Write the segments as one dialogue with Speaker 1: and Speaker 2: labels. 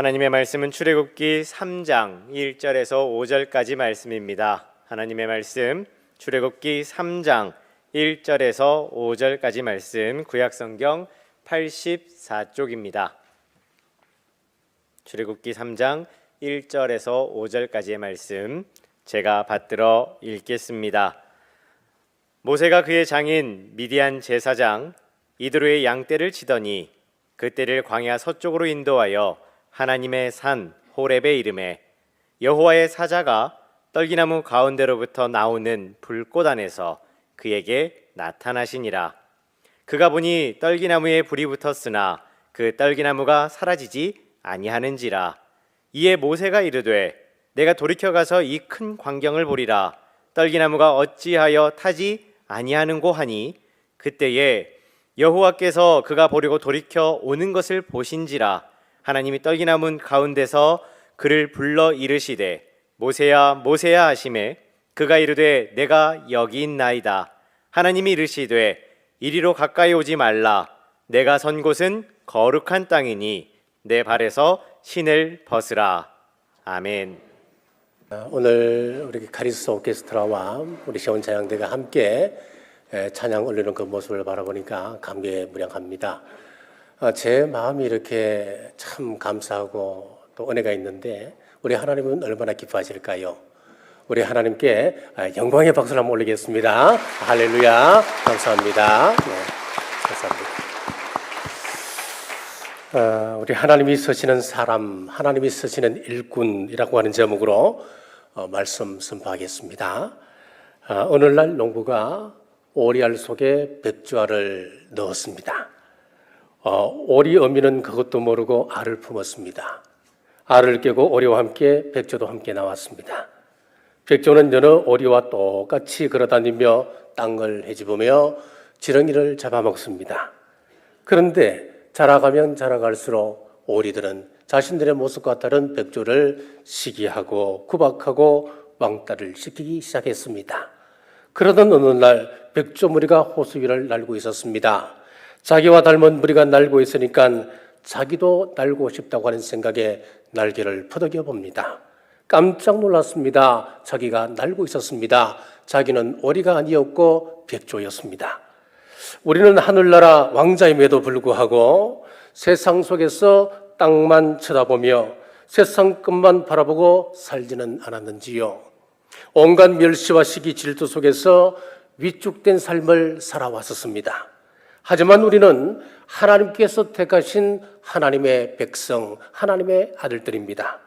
Speaker 1: 하나님의 말씀은 출애굽기 3장 1절에서 5절까지 말씀입니다. 하나님의 말씀 출애굽기 3장 1절에서 5절까지 말씀 구약성경 84쪽입니다. 출애굽기 3장 1절에서 5절까지의 말씀 제가 받들어 읽겠습니다. 모세가 그의 장인 미디안 제사장 이드로의 양떼를 치더니 그 떼를 광야 서쪽으로 인도하여 하나님의 산 호렙에 이르매 여호와의 사자가 떨기나무 가운데로부터 나오는 불꽃 안에서 그에게 나타나시니라. 그가 보니 떨기나무에 불이 붙었으나 그 떨기나무가 사라지지 아니하는지라. 이에 모세가 이르되 내가 돌이켜 가서 이 큰 광경을 보리라. 떨기나무가 어찌하여 타지 아니하는고 하니 그때에 여호와께서 그가 보려고 돌이켜 오는 것을 보신지라. 하나님이 떨기나무 가운데서 그를 불러 이르시되 모세야 모세야 하시매 그가 이르되 내가 여기 있나이다. 하나님이 이르시되 이리로 가까이 오지 말라. 내가 선 곳은 거룩한 땅이니 내 발에서 신을 벗으라. 아멘.
Speaker 2: 오늘 우리 카리스 오케스트라와 우리 시온 찬양대가 함께 찬양 올리는 그 모습을 바라보니까 감개무량합니다. 제 마음이 이렇게 참 감사하고 또 은혜가 있는데 우리 하나님은 얼마나 기뻐하실까요? 우리 하나님께 영광의 박수를 한번 올리겠습니다. 할렐루야. 감사합니다. 네, 감사합니다. 우리 하나님이 쓰시는 사람, 하나님이 쓰시는 일꾼이라고 하는 제목으로 말씀 선포하겠습니다. 오늘날 농부가 오리알 속에 백조알을 넣었습니다. 오리 어미는 그것도 모르고 알을 품었습니다. 알을 깨고 오리와 함께 백조도 함께 나왔습니다. 백조는 여느 오리와 똑같이 걸어다니며 땅을 헤집으며 지렁이를 잡아먹습니다. 그런데 자라가면 자라갈수록 오리들은 자신들의 모습과 다른 백조를 시기하고 구박하고 왕따를 시키기 시작했습니다. 그러던 어느 날 백조 무리가 호수 위를 날고 있었습니다. 자기와 닮은 무리가 날고 있으니까 자기도 날고 싶다고 하는 생각에 날개를 퍼덕여 봅니다. 깜짝 놀랐습니다. 자기가 날고 있었습니다. 자기는 오리가 아니었고 백조였습니다. 우리는 하늘나라 왕자임에도 불구하고 세상 속에서 땅만 쳐다보며 세상 끝만 바라보고 살지는 않았는지요. 온갖 멸시와 시기 질투 속에서 위축된 삶을 살아왔었습니다. 하지만 우리는 하나님께서 택하신 하나님의 백성, 하나님의 아들들입니다.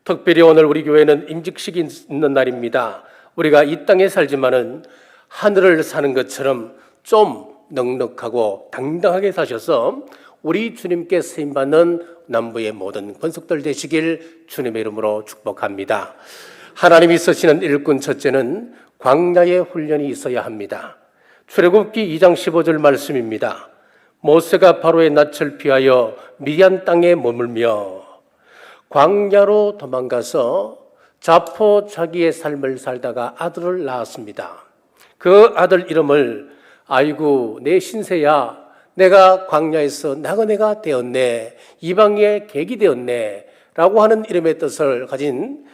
Speaker 2: 특별히 오늘 우리 교회는 임직식이 있는 날입니다. 우리가 이 땅에 살지만은 하늘을 사는 것처럼 좀 넉넉하고 당당하게 사셔서 우리 주님께 쓰임받는 남부의 모든 권속들 되시길 주님의 이름으로 축복합니다. 하나님이 쓰시는 일꾼 첫째는 광야의 훈련이 있어야 합니다. 출애굽기 2장 15절 말씀입니다. 모세가 바로의 낯을 피하여 미디안 땅에 머물며 광야로 도망가서 자포자기의 삶을 살다가 아들을 낳았습니다. 그 아들 이름을 아이고 내 신세야 내가 광야에서 나그네가 되었네 이방의 객이 되었네 라고 하는 이름의 뜻을 가진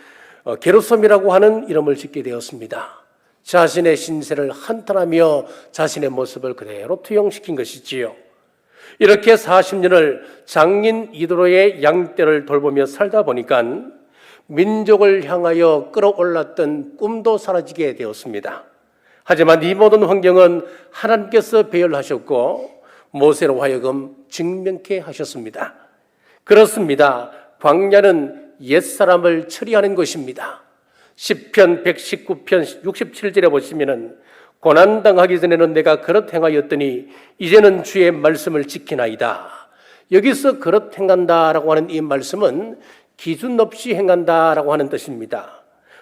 Speaker 2: 게르솜이라고 하는 이름을 짓게 되었습니다. 자신의 신세를 한탄하며 자신의 모습을 그대로 투영시킨 것이지요. 이렇게 40년을 장인 이드로의 양떼를 돌보며 살다 보니까 민족을 향하여 끌어올랐던 꿈도 사라지게 되었습니다. 하지만 이 모든 환경은 하나님께서 배열하셨고 모세로 하여금 직면케 하셨습니다. 그렇습니다. 광야는 옛사람을 처리하는 것입니다. 시편 119편 67절에 보시면은 고난당하기 전에는 내가 그릇 행하였더니 이제는 주의 말씀을 지키나이다. 여기서 그릇 행한다라고 하는 이 말씀은 기준 없이 행한다라고 하는 뜻입니다.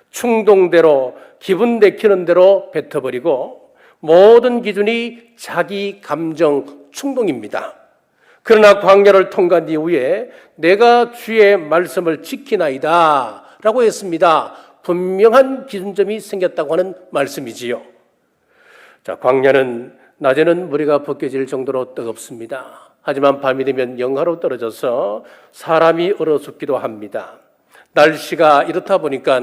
Speaker 2: 충동대로 기분 내키는 대로 뱉어버리고 모든 기준이 자기 감정 충동입니다. 그러나 광야를 통과한 이후에 내가 주의 말씀을 지키나이다 라고 했습니다. 분명한 기준점이 생겼다고 하는 말씀이지요. 자, 광야는 낮에는 머리가 벗겨질 정도로 뜨겁습니다. 하지만 밤이 되면 영하로 떨어져서 사람이 얼어 죽기도 합니다. 날씨가 이렇다 보니까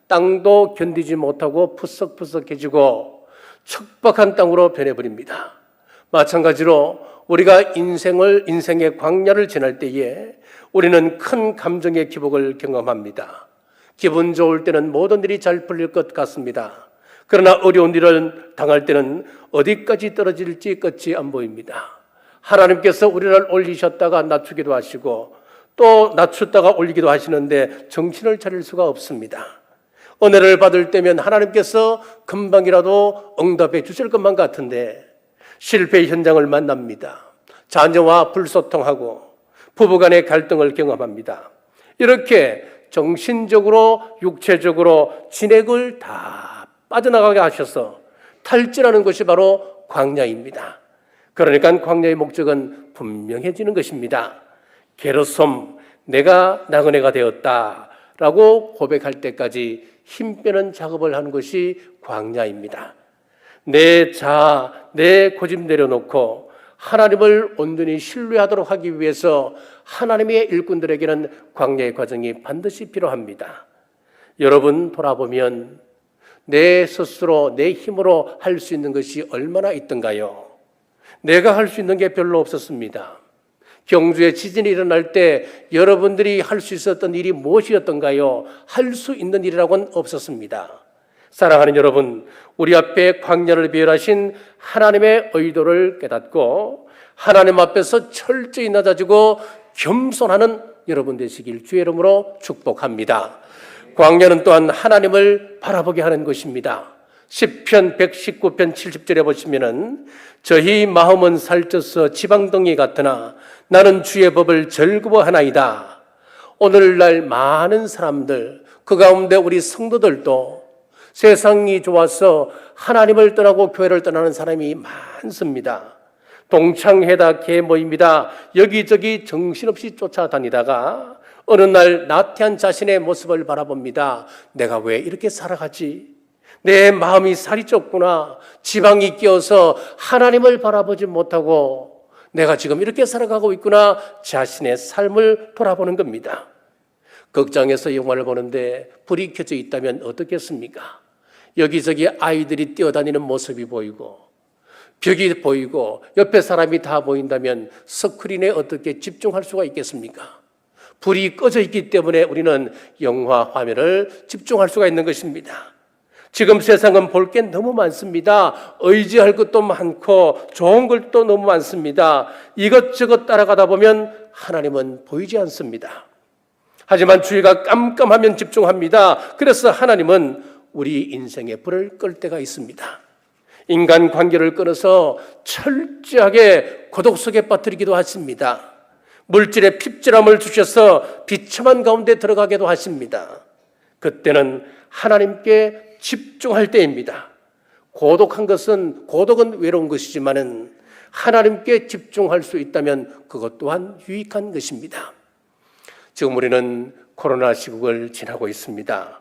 Speaker 2: 땅도 견디지 못하고 푸석푸석해지고 척박한 땅으로 변해버립니다. 마찬가지로 우리가 인생의 광야를 지날 때에 우리는 큰 감정의 기복을 경험합니다. 기분 좋을 때는 모든 일이 잘 풀릴 것 같습니다. 그러나 어려운 일을 당할 때는 어디까지 떨어질지 끝이 안 보입니다. 하나님께서 우리를 올리셨다가 낮추기도 하시고 또 낮췄다가 올리기도 하시는데 정신을 차릴 수가 없습니다. 은혜를 받을 때면 하나님께서 금방이라도 응답해 주실 것만 같은데 실패 현장을 만납니다. 자녀와 불소통하고 부부간의 갈등을 경험합니다. 이렇게 정신적으로 육체적으로 진액을 다 빠져나가게 하셔서 탈진하는 것이 바로 광야입니다. 그러니까 광야의 목적은 분명해지는 것입니다. 게르솜, 내가 나그네가 되었다라고 고백할 때까지 힘 빼는 작업을 하는 것이 광야입니다. 내 고집 내려놓고 하나님을 온전히 신뢰하도록 하기 위해서 하나님의 일꾼들에게는 광야의 과정이 반드시 필요합니다. 여러분 돌아보면 내 스스로 내 힘으로 할 수 있는 것이 얼마나 있던가요? 내가 할 수 있는 게 별로 없었습니다. 경주에 지진이 일어날 때 여러분들이 할 수 있었던 일이 무엇이었던가요? 할 수 있는 일이라고는 없었습니다. 사랑하는 여러분, 우리 앞에 광야를 비열하신 하나님의 의도를 깨닫고 하나님 앞에서 철저히 낮아지고 겸손하는 여러분 되시길 주의 이름으로 축복합니다. 광야는 또한 하나님을 바라보게 하는 것입니다. 시편 119편 70절에 보시면은 저희 마음은 살쪄서 지방덩이 같으나 나는 주의 법을 즐거워하나이다. 오늘날 많은 사람들, 그 가운데 우리 성도들도 세상이 좋아서 하나님을 떠나고 교회를 떠나는 사람이 많습니다. 동창회다 계모입니다. 여기저기 정신없이 쫓아다니다가 어느 날 나태한 자신의 모습을 바라봅니다. 내가 왜 이렇게 살아가지? 내 마음이 살이 쪘구나. 지방이 끼어서 하나님을 바라보지 못하고 내가 지금 이렇게 살아가고 있구나. 자신의 삶을 돌아보는 겁니다. 극장에서 영화를 보는데 불이 켜져 있다면 어떻겠습니까? 여기저기 아이들이 뛰어다니는 모습이 보이고 벽이 보이고 옆에 사람이 다 보인다면 스크린에 어떻게 집중할 수가 있겠습니까? 불이 꺼져 있기 때문에 우리는 영화 화면을 집중할 수가 있는 것입니다. 지금 세상은 볼 게 너무 많습니다. 의지할 것도 많고 좋은 것도 너무 많습니다. 이것저것 따라가다 보면 하나님은 보이지 않습니다. 하지만 주의가 깜깜하면 집중합니다. 그래서 하나님은 우리 인생에 불을 끌 때가 있습니다. 인간 관계를 끊어서 철저하게 고독 속에 빠뜨리기도 하십니다. 물질의 핍절함을 주셔서 비참한 가운데 들어가기도 하십니다. 그때는 하나님께 집중할 때입니다. 고독은 외로운 것이지만은 하나님께 집중할 수 있다면 그것 또한 유익한 것입니다. 지금 우리는 코로나 시국을 지나고 있습니다.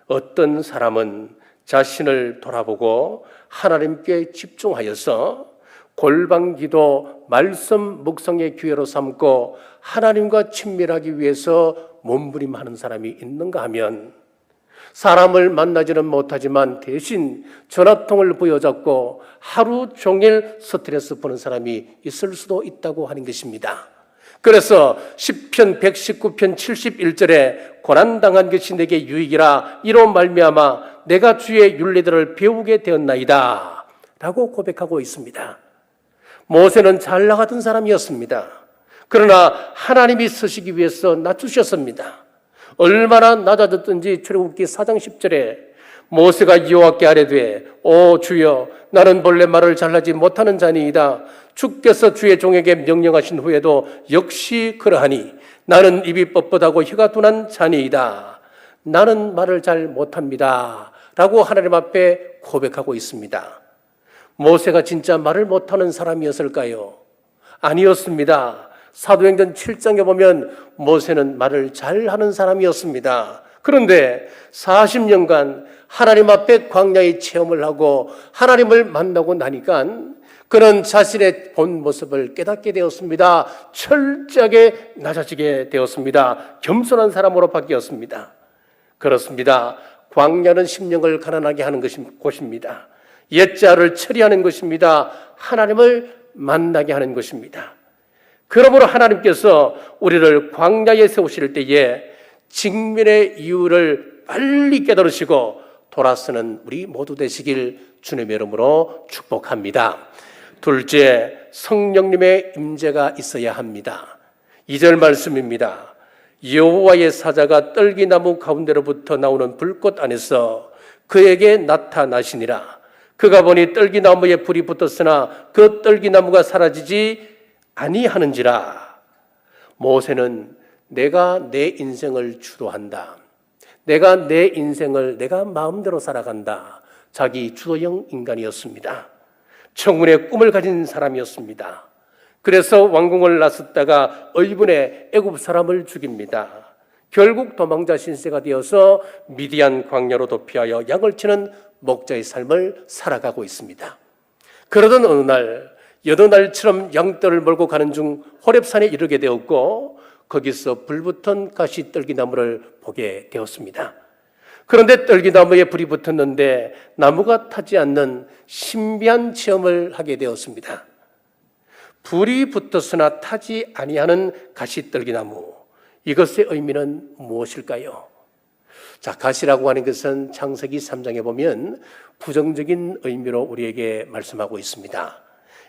Speaker 2: 어떤 사람은 자신을 돌아보고 하나님께 집중하여서 골방기도 말씀 묵상의 기회로 삼고 하나님과 친밀하기 위해서 몸부림하는 사람이 있는가 하면 사람을 만나지는 못하지만 대신 전화통을 부여잡고 하루 종일 스트레스 푸는 사람이 있을 수도 있다고 하는 것입니다. 그래서 시편 119편 71절에 고난당한 것이 내게 유익이라 이로 말미암아 내가 주의 율례들을 배우게 되었나이다 라고 고백하고 있습니다. 모세는 잘 나가던 사람이었습니다. 그러나 하나님이 쓰시기 위해서 낮추셨습니다. 얼마나 낮아졌든지 출애굽기 4장 10절에 모세가 여호와께 아뢰되 오 주여 나는 본래 말을 잘하지 못하는 자니이다. 주께서 주의 종에게 명령하신 후에도 역시 그러하니 나는 입이 뻣뻣하고 혀가 둔한 자니이다. 나는 말을 잘 못합니다 라고 하나님 앞에 고백하고 있습니다. 모세가 진짜 말을 못하는 사람이었을까요? 아니었습니다. 사도행전 7장에 보면 모세는 말을 잘하는 사람이었습니다. 그런데 40년간 하나님 앞에 광야의 체험을 하고 하나님을 만나고 나니까 그는 자신의 본 모습을 깨닫게 되었습니다. 철저하게 낮아지게 되었습니다. 겸손한 사람으로 바뀌었습니다. 그렇습니다. 광야는 심령을 가난하게 하는 곳입니다. 옛자를 처리하는 것입니다. 하나님을 만나게 하는 것입니다. 그러므로 하나님께서 우리를 광야에 세우실 때에 직면의 이유를 빨리 깨달으시고 돌아서는 우리 모두 되시길 주님의 이름으로 축복합니다. 둘째, 성령님의 임재가 있어야 합니다. 2절 말씀입니다. 여호와의 사자가 떨기나무 가운데로부터 나오는 불꽃 안에서 그에게 나타나시니라. 그가 보니 떨기나무에 불이 붙었으나 그 떨기나무가 사라지지 아니하는지라. 모세는 내가 내 인생을 주도한다. 내가 내 인생을 내가 마음대로 살아간다. 자기 주도형 인간이었습니다. 청운의 꿈을 가진 사람이었습니다. 그래서 왕궁을 나섰다가 의분의 애굽 사람을 죽입니다. 결국 도망자 신세가 되어서 미디안 광야로 도피하여 양을 치는 목자의 삶을 살아가고 있습니다. 그러던 어느 날 여느 날처럼 양떼를 몰고 가는 중 호렙산에 이르게 되었고 거기서 불붙은 가시떨기나무를 보게 되었습니다. 그런데 떨기나무에 불이 붙었는데 나무가 타지 않는 신비한 체험을 하게 되었습니다. 불이 붙었으나 타지 아니하는 가시떨기나무, 이것의 의미는 무엇일까요? 자, 가시라고 하는 것은 창세기 3장에 보면 부정적인 의미로 우리에게 말씀하고 있습니다.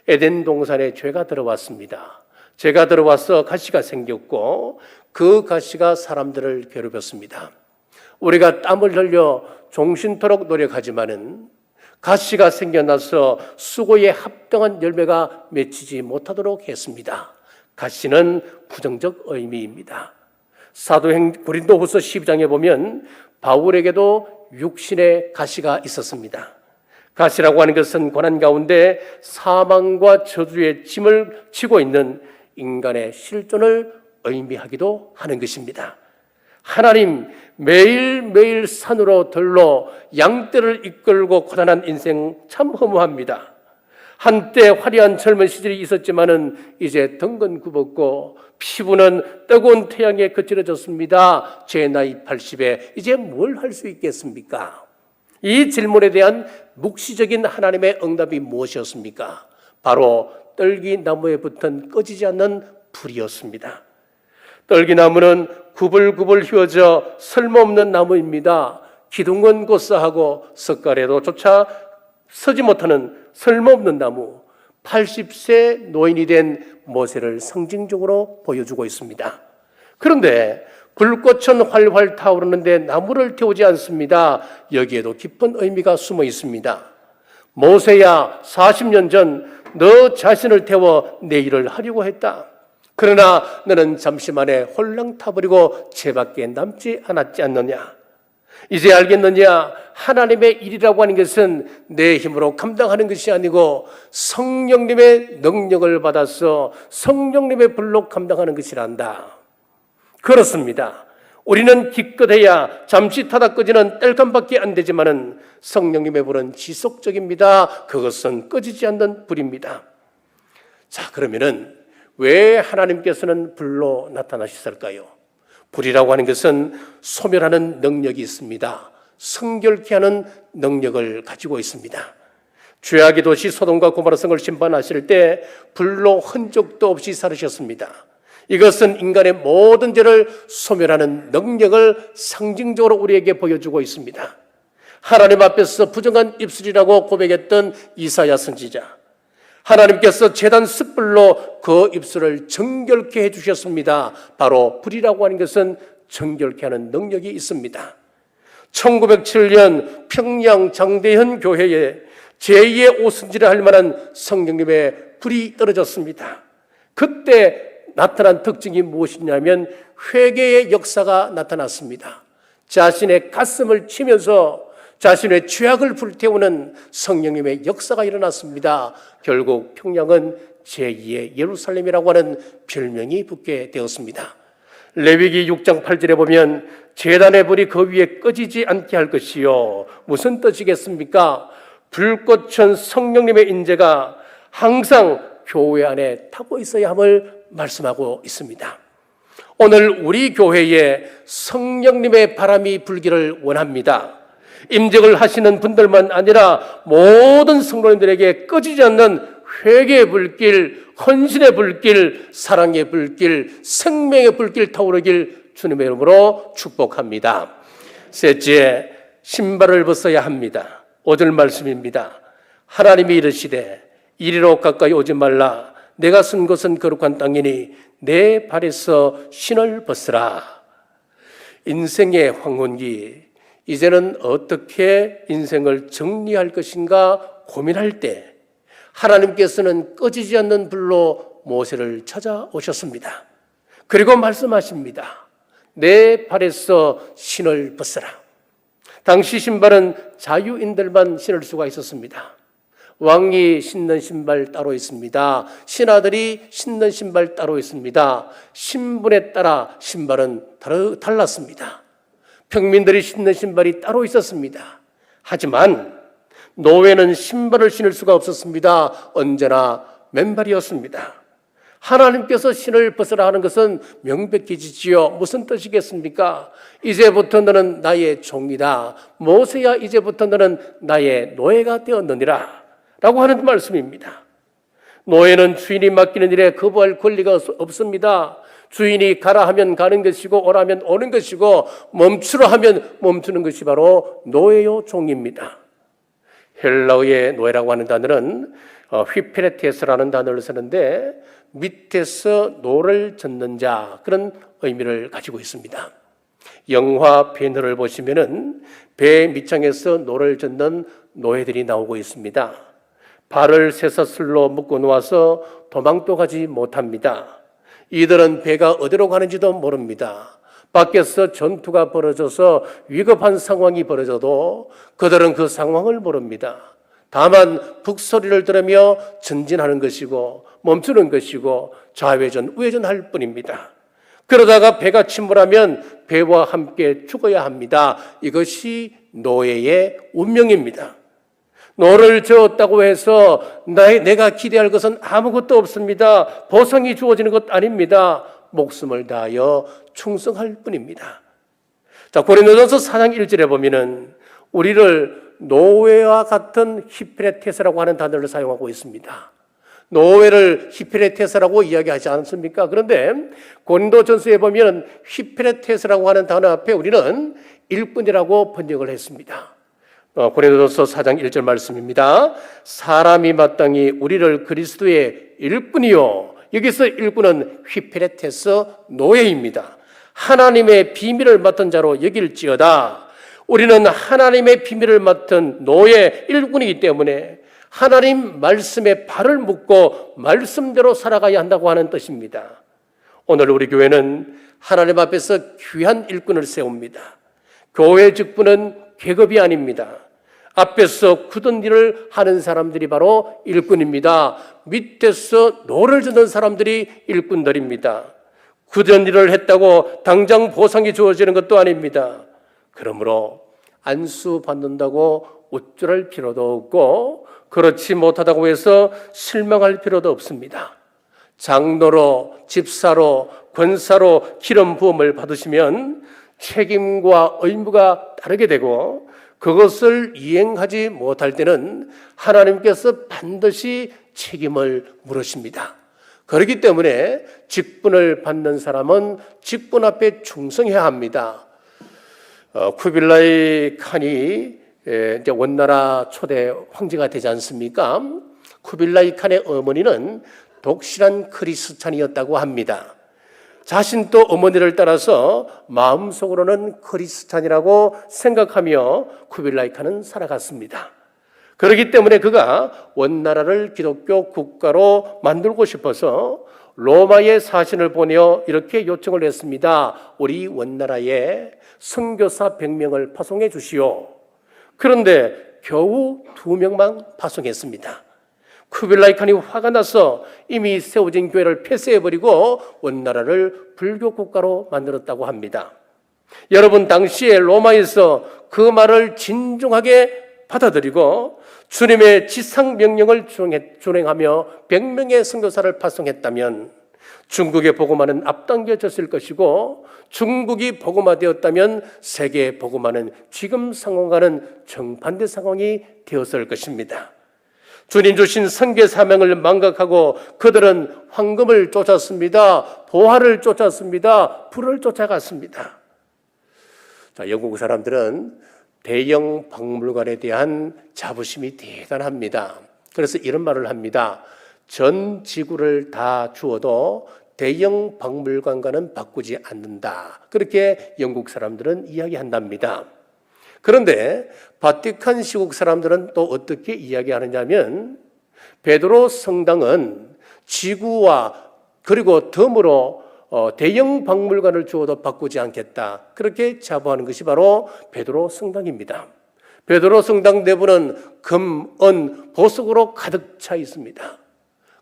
Speaker 2: 에덴 동산에 죄가 들어왔습니다. 죄가 들어와서 가시가 생겼고 그 가시가 사람들을 괴롭혔습니다. 우리가 땀을 흘려 종신토록 노력하지만은 가시가 생겨나서 수고에 합당한 열매가 맺히지 못하도록 했습니다. 가시는 부정적 의미입니다. 사도행 고린도후서 12장에 보면 바울에게도 육신의 가시가 있었습니다. 가시라고 하는 것은 고난 가운데 사망과 저주의 짐을 지고 있는 인간의 실존을 의미하기도 하는 것입니다. 하나님, 매일매일 산으로 들러 양떼를 이끌고 고단한 인생 참 허무합니다. 한때 화려한 젊은 시절이 있었지만은 이제 덩건 굽었고 피부는 뜨거운 태양에 거칠어졌습니다. 제 나이 80에 이제 뭘 할 수 있겠습니까? 이 질문에 대한 묵시적인 하나님의 응답이 무엇이었습니까? 바로 떨기나무에 붙은 꺼지지 않는 불이었습니다. 떨기나무는 구불구불 휘어져 쓸모없는 나무입니다. 기둥은 고싸하고 석가래도 조차 서지 못하는 쓸모없는 나무, 80세 노인이 된 모세를 상징적으로 보여주고 있습니다. 그런데 불꽃은 활활 타오르는데 나무를 태우지 않습니다. 여기에도 깊은 의미가 숨어 있습니다. 모세야, 40년 전 너 자신을 태워 내 일을 하려고 했다. 그러나 너는 잠시 만에 홀랑 타버리고 죄밖에 남지 않았지 않느냐. 이제 알겠느냐? 하나님의 일이라고 하는 것은 내 힘으로 감당하는 것이 아니고 성령님의 능력을 받아서 성령님의 불로 감당하는 것이란다. 그렇습니다. 우리는 기껏해야 잠시 타다 꺼지는 땔감밖에 안 되지만은 성령님의 불은 지속적입니다. 그것은 꺼지지 않는 불입니다. 자, 그러면은 왜 하나님께서는 불로 나타나셨을까요? 불이라고 하는 것은 소멸하는 능력이 있습니다. 성결케 하는 능력을 가지고 있습니다. 죄악의 도시 소돔과 고모라 성을 심판하실 때 불로 흔적도 없이 사르셨습니다. 이것은 인간의 모든 죄를 소멸하는 능력을 상징적으로 우리에게 보여주고 있습니다. 하나님 앞에서 부정한 입술이라고 고백했던 이사야 선지자, 하나님께서 제단 숯불로 그 입술을 정결케 해주셨습니다. 바로 불이라고 하는 것은 정결케 하는 능력이 있습니다. 1907년 평양 장대현 교회에 제2의 오순절을 할 만한 성령님의 불이 떨어졌습니다. 그때 나타난 특징이 무엇이냐면 회개의 역사가 나타났습니다. 자신의 가슴을 치면서 자신의 죄악을 불태우는 성령님의 역사가 일어났습니다. 결국 평양은 제2의 예루살렘이라고 하는 별명이 붙게 되었습니다. 레위기 6장 8절에 보면 제단의 불이 그 위에 꺼지지 않게 할 것이요. 무슨 뜻이겠습니까? 불꽃은 성령님의 인재가 항상 교회 안에 타고 있어야 함을 말씀하고 있습니다. 오늘 우리 교회에 성령님의 바람이 불기를 원합니다. 임직을 하시는 분들만 아니라 모든 성도님들에게 꺼지지 않는 회개의 불길, 헌신의 불길, 사랑의 불길, 생명의 불길 타오르길 주님의 이름으로 축복합니다. 셋째, 신발을 벗어야 합니다. 5절 말씀입니다. 하나님이 이르시되 이리로 가까이 오지 말라. 내가 쓴 것은 거룩한 땅이니 내 발에서 신을 벗으라. 인생의 황혼기, 이제는 어떻게 인생을 정리할 것인가 고민할 때 하나님께서는 꺼지지 않는 불로 모세를 찾아오셨습니다. 그리고 말씀하십니다. 내 발에서 신을 벗으라. 당시 신발은 자유인들만 신을 수가 있었습니다. 왕이 신는 신발 따로 있습니다. 신하들이 신는 신발 따로 있습니다. 신분에 따라 신발은 달랐습니다. 평민들이 신는 신발이 따로 있었습니다. 하지만 노예는 신발을 신을 수가 없었습니다. 언제나 맨발이었습니다. 하나님께서 신을 벗으라 하는 것은 명백히 지지요. 무슨 뜻이겠습니까? 이제부터 너는 나의 종이다. 모세야 이제부터 너는 나의 노예가 되었느니라 라고 하는 말씀입니다. 노예는 주인이 맡기는 일에 거부할 권리가 없습니다. 주인이 가라 하면 가는 것이고 오라 하면 오는 것이고 멈추라 하면 멈추는 것이 바로 노예요 종입니다. 헬라어의 노예라고 하는 단어는 휘페레테스라는 단어를 쓰는데 밑에서 노를 젓는 자, 그런 의미를 가지고 있습니다. 영화 배너를 보시면은 배 밑창에서 노를 젓는 노예들이 나오고 있습니다. 발을 쇠사슬로 묶고 놓아서 도망도 가지 못합니다. 이들은 배가 어디로 가는지도 모릅니다. 밖에서 전투가 벌어져서 위급한 상황이 벌어져도 그들은 그 상황을 모릅니다. 다만 북소리를 들으며 전진하는 것이고 멈추는 것이고 좌회전 우회전 할 뿐입니다. 그러다가 배가 침몰하면 배와 함께 죽어야 합니다. 이것이 노예의 운명입니다. 노를 저었다고 해서 내가 기대할 것은 아무것도 없습니다. 보상이 주어지는 것 아닙니다. 목숨을 다하여 충성할 뿐입니다. 자, 고린도전서 4장 1절에 보면은 우리를 노예와 같은 히프레테스라고 하는 단어를 사용하고 있습니다. 노예를 히프레테스라고 이야기하지 않습니까? 그런데 고린도전서에 보면 히프레테스라고 하는 단어 앞에 우리는 일꾼이라고 번역을 했습니다. 고린도전서 4장 1절 말씀입니다. 사람이 마땅히 우리를 그리스도의 일꾼이요. 여기서 일꾼은 휘페레테스 노예입니다. 하나님의 비밀을 맡은 자로 여길지어다. 우리는 하나님의 비밀을 맡은 노예 일꾼이기 때문에 하나님 말씀에 발을 묶고 말씀대로 살아가야 한다고 하는 뜻입니다. 오늘 우리 교회는 하나님 앞에서 귀한 일꾼을 세웁니다. 교회 직분은 계급이 아닙니다. 앞에서 굳은 일을 하는 사람들이 바로 일꾼입니다. 밑에서 노를 젓는 사람들이 일꾼들입니다. 굳은 일을 했다고 당장 보상이 주어지는 것도 아닙니다. 그러므로 안수 받는다고 우쭐할 필요도 없고 그렇지 못하다고 해서 실망할 필요도 없습니다. 장로로, 집사로, 권사로 기름 부음을 받으시면 책임과 의무가 따르게 되고 그것을 이행하지 못할 때는 하나님께서 반드시 책임을 물으십니다. 그렇기 때문에 직분을 받는 사람은 직분 앞에 충성해야 합니다. 쿠빌라이 칸이 이제 원나라 초대 황제가 되지 않습니까? 쿠빌라이 칸의 어머니는 독실한 크리스찬이었다고 합니다. 자신도 어머니를 따라서 마음속으로는 크리스찬이라고 생각하며 쿠빌라이 칸은 살아갔습니다. 그렇기 때문에 그가 원나라를 기독교 국가로 만들고 싶어서 로마의 사신을 보내어 이렇게 요청을 했습니다. 우리 원나라에 선교사 100명을 파송해 주시오. 그런데 겨우 2명만 파송했습니다. 쿠빌라이 칸이 화가 나서 이미 세워진 교회를 폐쇄해버리고 원나라를 불교 국가로 만들었다고 합니다. 여러분, 당시에 로마에서 그 말을 진중하게 받아들이고 주님의 지상 명령을 준행하며 100명의 선교사를 파송했다면 중국에 복음화는 앞당겨졌을 것이고, 중국이 복음화되었다면 세계에 복음화는 지금 상황과는 정반대 상황이 되었을 것입니다. 주님 주신 선교 사명을 망각하고 그들은 황금을 쫓았습니다. 보화를 쫓았습니다. 부를 쫓아갔습니다. 자, 영국 사람들은 대형 박물관에 대한 자부심이 대단합니다. 그래서 이런 말을 합니다. 전 지구를 다 주어도 대형 박물관과는 바꾸지 않는다. 그렇게 영국 사람들은 이야기한답니다. 그런데 바티칸 시국 사람들은 또 어떻게 이야기하느냐면, 베드로 성당은 지구와 그리고 덤으로 대형 박물관을 주어도 바꾸지 않겠다. 그렇게 자부하는 것이 바로 베드로 성당입니다. 베드로 성당 내부는 금, 은, 보석으로 가득 차 있습니다.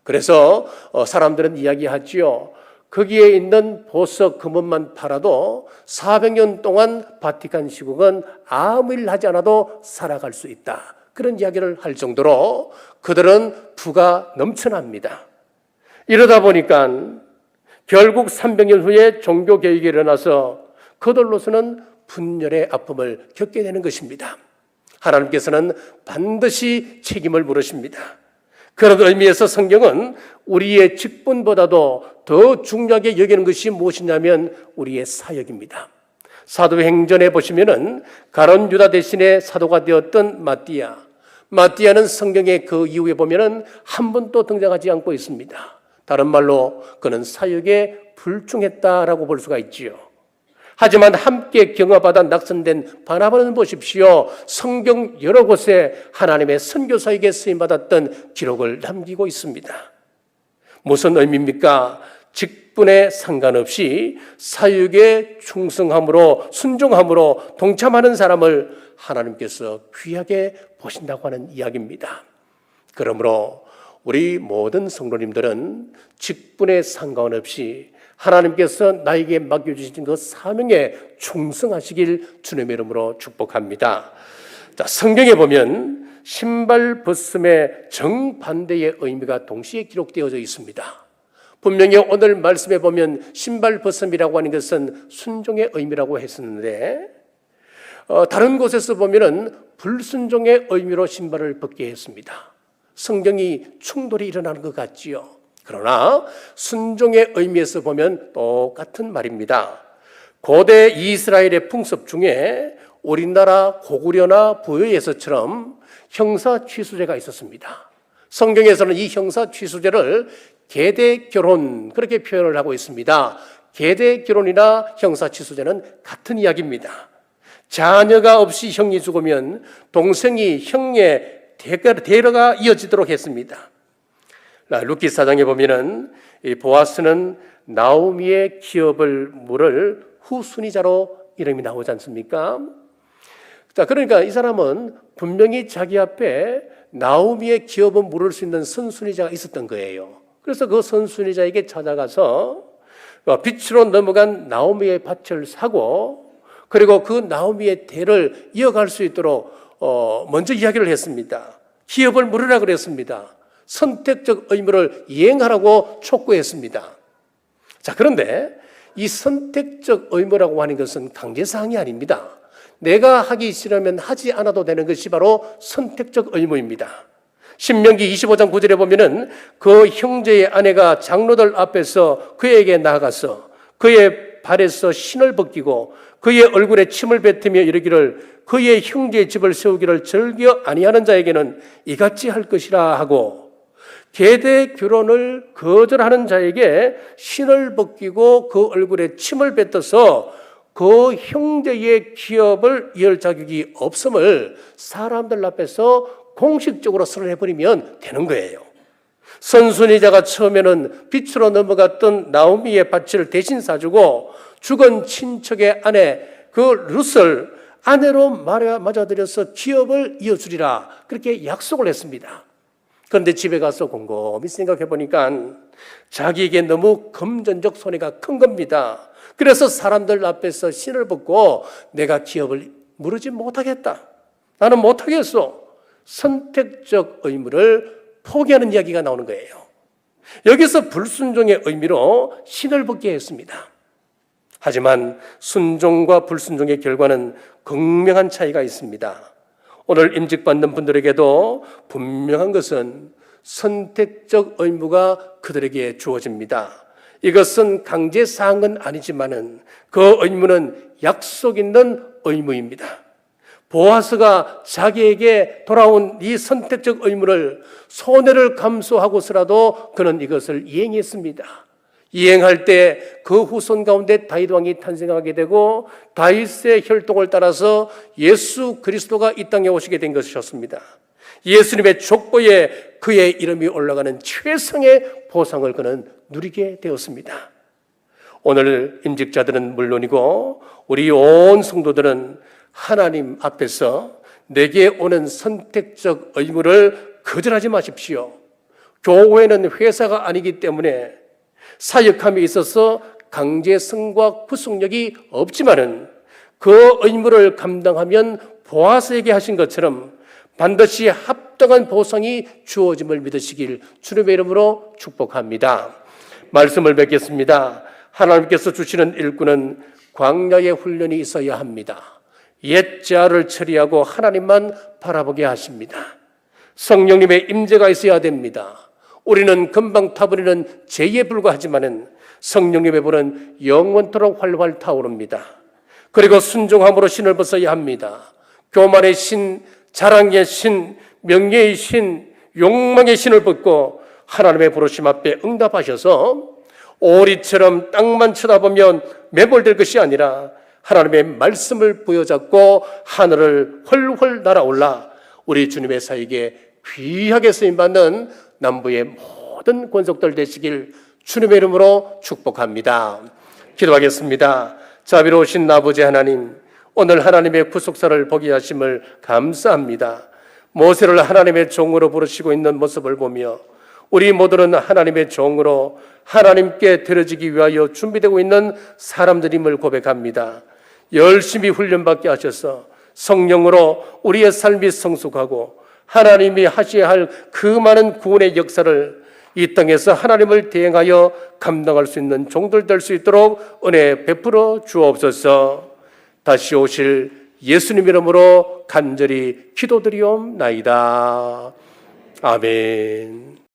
Speaker 2: 그래서 사람들은 이야기하지요. 거기에 있는 보석, 금은만 팔아도 400년 동안 바티칸 시국은 아무 일 하지 않아도 살아갈 수 있다. 그런 이야기를 할 정도로 그들은 부가 넘쳐납니다. 이러다 보니까 결국 300년 후에 종교개혁이 일어나서 그들로서는 분열의 아픔을 겪게 되는 것입니다. 하나님께서는 반드시 책임을 물으십니다. 그런 의미에서 성경은 우리의 직분보다도 더 중요하게 여기는 것이 무엇이냐면 우리의 사역입니다. 사도행전에 보시면은 가룟 유다 대신에 사도가 되었던 마띠아는 성경의 그 이후에 보면은 한 번도 등장하지 않고 있습니다. 다른 말로 그는 사역에 불충했다라고 볼 수가 있지요. 하지만 함께 경화받아 낙선된 바나바는 보십시오. 성경 여러 곳에 하나님의 선교사에게 쓰임받았던 기록을 남기고 있습니다. 무슨 의미입니까? 직분에 상관없이 사역에 충성함으로 순종함으로 동참하는 사람을 하나님께서 귀하게 보신다고 하는 이야기입니다. 그러므로 우리 모든 성도님들은 직분에 상관없이 하나님께서 나에게 맡겨주신 그 사명에 충성하시길 주님의 이름으로 축복합니다. 자, 성경에 보면 신발 벗음의 정반대의 의미가 동시에 기록되어져 있습니다. 분명히 오늘 말씀에 보면 신발 벗음이라고 하는 것은 순종의 의미라고 했었는데, 다른 곳에서 보면은 불순종의 의미로 신발을 벗게 했습니다. 성경이 충돌이 일어나는 것 같지요. 그러나 순종의 의미에서 보면 똑같은 말입니다. 고대 이스라엘의 풍습 중에 우리나라 고구려나 부여에서처럼 형사취수제가 있었습니다. 성경에서는 이 형사취수제를 계대결혼 그렇게 표현을 하고 있습니다. 계대결혼이나 형사취수제는 같은 이야기입니다. 자녀가 없이 형이 죽으면 동생이 형의 대가가 이어지도록 했습니다. 루키 4장에 보면은 이 보아스는 나오미의 기업을 물을 후순위자로 이름이 나오지 않습니까? 자, 그러니까 이 사람은 분명히 자기 앞에 나오미의 기업을 물을 수 있는 선순위자가 있었던 거예요. 그래서 그 선순위자에게 찾아가서 빛으로 넘어간 나오미의 밭을 사고, 그리고 그 나오미의 대를 이어갈 수 있도록 먼저 이야기를 했습니다. 기업을 물으라 그랬습니다. 선택적 의무를 이행하라고 촉구했습니다. 자, 그런데 이 선택적 의무라고 하는 것은 강제사항이 아닙니다. 내가 하기 싫으면 하지 않아도 되는 것이 바로 선택적 의무입니다. 신명기 25장 9절에 보면은 그 형제의 아내가 장로들 앞에서 그에게 나아가서 그의 발에서 신을 벗기고 그의 얼굴에 침을 뱉으며 이르기를 그의 형제의 집을 세우기를 즐겨 아니하는 자에게는 이같이 할 것이라 하고, 계대 결혼을 거절하는 자에게 신을 벗기고 그 얼굴에 침을 뱉어서 그 형제의 기업을 이을 자격이 없음을 사람들 앞에서 공식적으로 선언해버리면 되는 거예요. 선순위자가 처음에는 빛으로 넘어갔던 나오미의 밭을 대신 사주고 죽은 친척의 아내 그 룻을 아내로 맞아들여서 기업을 이어주리라 그렇게 약속을 했습니다. 그런데 집에 가서 곰곰이 생각해 보니까 자기에게 너무 금전적 손해가 큰 겁니다. 그래서 사람들 앞에서 신을 벗고 내가 기업을 무르지 못하겠다. 나는 못하겠어. 선택적 의무를 포기하는 이야기가 나오는 거예요. 여기서 불순종의 의미로 신을 벗게 했습니다. 하지만 순종과 불순종의 결과는 극명한 차이가 있습니다. 오늘 임직받는 분들에게도 분명한 것은 선택적 의무가 그들에게 주어집니다. 이것은 강제사항은 아니지만은 그 의무는 약속 있는 의무입니다. 보아스가 자기에게 돌아온 이 선택적 의무를 손해를 감수하고서라도 그는 이것을 이행했습니다. 이행할 때 그 후손 가운데 다윗 왕이 탄생하게 되고 다윗의 혈통을 따라서 예수 그리스도가 이 땅에 오시게 된 것이었습니다. 예수님의 족보에 그의 이름이 올라가는 최상의 보상을 그는 누리게 되었습니다. 오늘 임직자들은 물론이고 우리 온 성도들은 하나님 앞에서 내게 오는 선택적 의무를 거절하지 마십시오. 교회는 회사가 아니기 때문에 사역함에 있어서 강제성과 구속력이 없지만은 그 의무를 감당하면 보아스에게 하신 것처럼 반드시 합당한 보상이 주어짐을 믿으시길 주님의 이름으로 축복합니다. 말씀을 뵙겠습니다. 하나님께서 주시는 일꾼은 광야의 훈련이 있어야 합니다. 옛 죄를 처리하고 하나님만 바라보게 하십니다. 성령님의 임재가 있어야 됩니다. 우리는 금방 타버리는 죄에 불과하지만은 성령님의 불은 영원토록 활활 타오릅니다. 그리고 순종함으로 신을 벗어야 합니다. 교만의 신, 자랑의 신, 명예의 신, 욕망의 신을 벗고 하나님의 부르심 앞에 응답하셔서 오리처럼 땅만 쳐다보면 매몰될 것이 아니라 하나님의 말씀을 부여잡고 하늘을 훨훨 날아올라 우리 주님의 사역에 귀하게 쓰임받는 남부의 모든 권속들 되시길 주님의 이름으로 축복합니다. 기도하겠습니다. 자비로우신 아버지 하나님, 오늘 하나님의 구속사를 보게 하심을 감사합니다. 모세를 하나님의 종으로 부르시고 있는 모습을 보며 우리 모두는 하나님의 종으로 하나님께 드려지기 위하여 준비되고 있는 사람들임을 고백합니다. 열심히 훈련받게 하셔서 성령으로 우리의 삶이 성숙하고 하나님이 하셔야 할 그 많은 구원의 역사를 이 땅에서 하나님을 대행하여 감당할 수 있는 종들 될 수 있도록 은혜 베풀어 주옵소서. 다시 오실 예수님 이름으로 간절히 기도드리옵나이다. 아멘.